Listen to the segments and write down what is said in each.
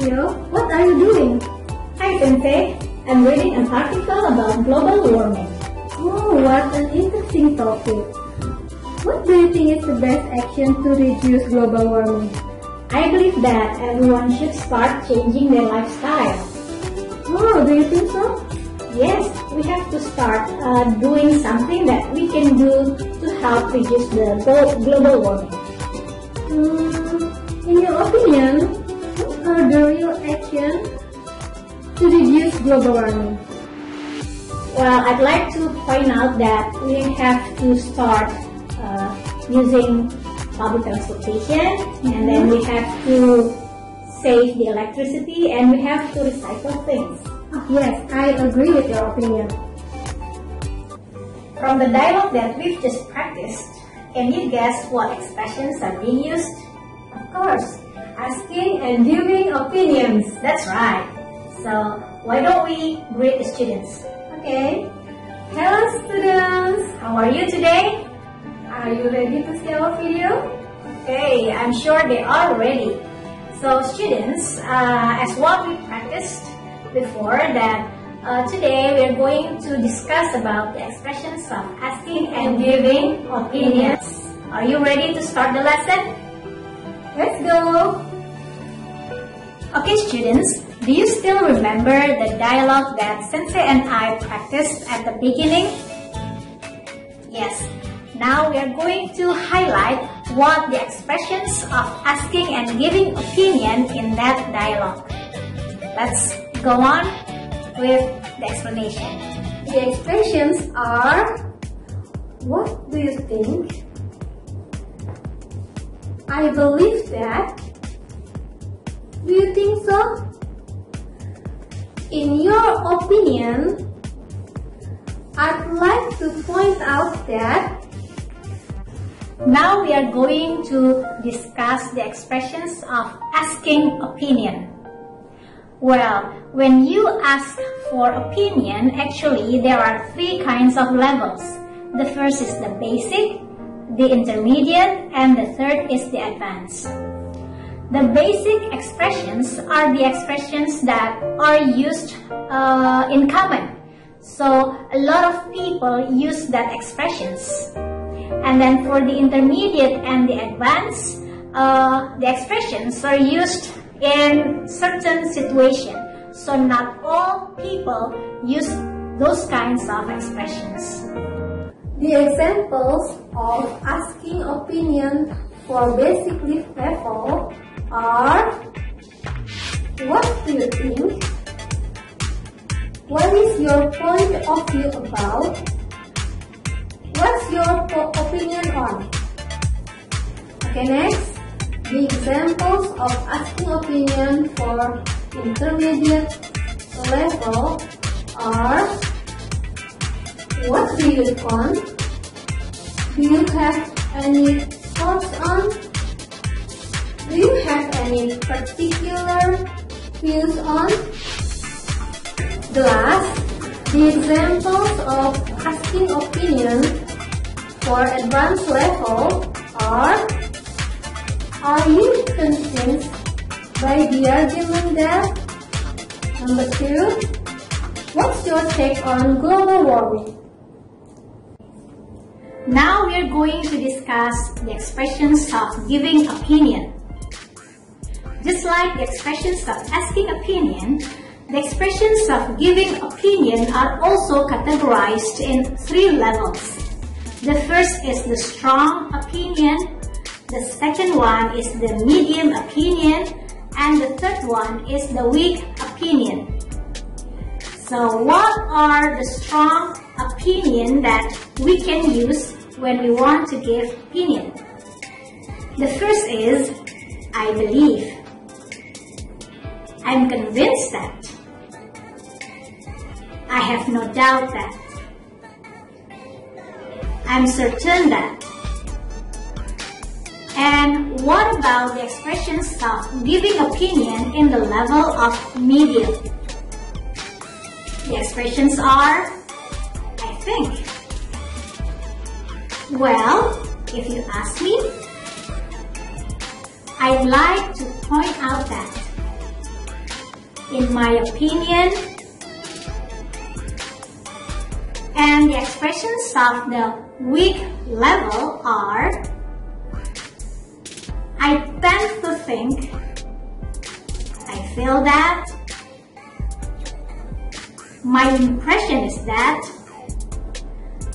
YULFIA. What are you doing? Hi Sensei, I'm reading an article about global warming. Oh, what an interesting topic. What do you think is the best action to reduce global warming? I believe that everyone should start changing their lifestyle. Oh, do you think so? Yes, we have to start doing something that we can do to help reduce the global warming. In your opinion, what are the real actions to reduce global warming? Well, I'd like to point out that we have to start using public transportation, and then we have to save the electricity, and we have to recycle things. Yes, I agree with your opinion. From the dialogue that we've just practiced, can you guess what expressions are being used? Of course, asking and giving opinions. That's right. So, why don't we greet the students? Okay. Hello students! How are you today? Are you ready to see our video? Okay, I'm sure they are ready. So students, as what we practiced before, that today we are going to discuss about the expressions of asking and giving opinions. Are you ready to start the lesson? Let's go! Okay students, do you still remember the dialogue that Sensei and I practiced at the beginning? Yes. Now we are going to highlight what the expressions of asking and giving opinion in that dialogue. Let's go on with the explanation. The expressions are, what do you think? I believe that. Do you think so? In your opinion, I'd like to point out that. Now we are going to discuss the expressions of asking opinion. Well, when you ask for opinion, actually there are three kinds of levels. The first is the basic, the intermediate, and the third is the advanced. The basic expressions are the expressions that are used in common. So a lot of people use that expressions. And then for the intermediate and the advanced, the expressions are used in certain situations. So not all people use those kinds of expressions. The examples of asking opinion for basic level are, what do you think? What is your point of view about? What's your opinion on? Okay, next, the examples of asking opinion for intermediate level are, what do you want? Do you have any thoughts on? Do you have any particular views on? The last, the examples of asking opinion for advanced level are you convinced by the argument that? Number 2, what's your take on global warming? Now we are going to discuss the expressions of giving opinion. Just like the expressions of asking opinion, the expressions of giving opinion are also categorized in 3 levels. The first is the strong opinion, the second one is the medium opinion, and the third one is the weak opinion. So what are the strong opinion that we can use when we want to give opinion? The first is, I believe. I'm convinced that. I have no doubt that. I'm certain that. And what about the expressions of giving opinion in the level of medium? The expressions are, I think. Well, if you ask me, I'd like to point out that in my opinion. And the expressions of the weak level are: I tend to think, I feel that, my impression is that.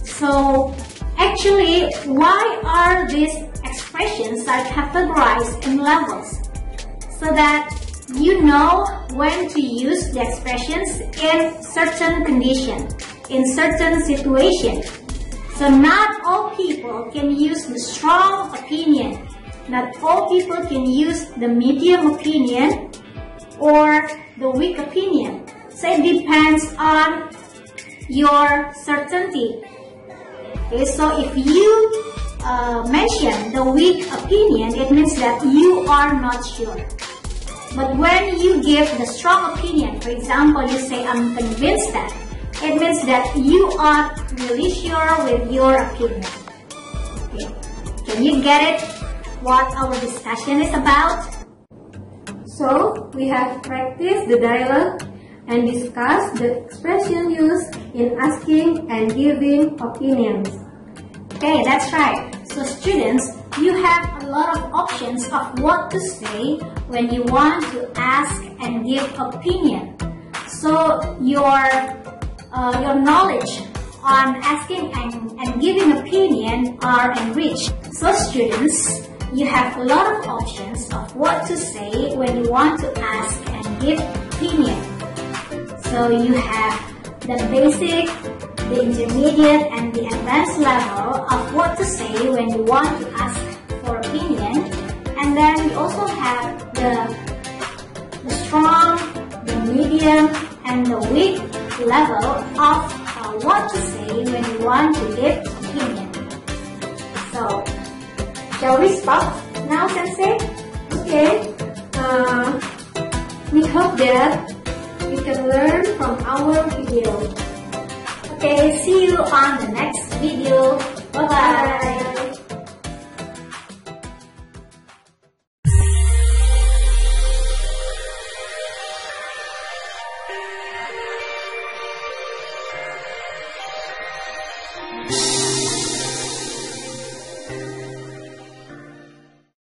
So actually, why are these expressions are categorized in levels? So that you know when to use the expressions in certain condition, in certain situation. So not all people can use the strong opinion. Not all people can use the medium opinion or the weak opinion. So it depends on your certainty. Okay, so if you mention the weak opinion, it means that you are not sure. But when you give the strong opinion, for example, you say, I'm convinced that, it means that you are really sure with your opinion. Okay. Can you get it? What our discussion is about? So, we have practiced the dialogue and discussed the expression used in asking and giving opinions. Okay, that's right. So students, you have a lot of options of what to say when you want to ask and give opinion. So your knowledge on asking and giving opinion are enriched. So students, you have a lot of options of what to say when you want to ask and give opinion. So you have the basic, the intermediate, and the advanced level of what to say when you want to ask for opinion. And then we also have the strong, the medium, and the weak level of what to say when you want to give opinion. So, shall we stop now, Sensei? Okay. We hope that we can learn from our video. Okay, see you on the next video. Bye-bye.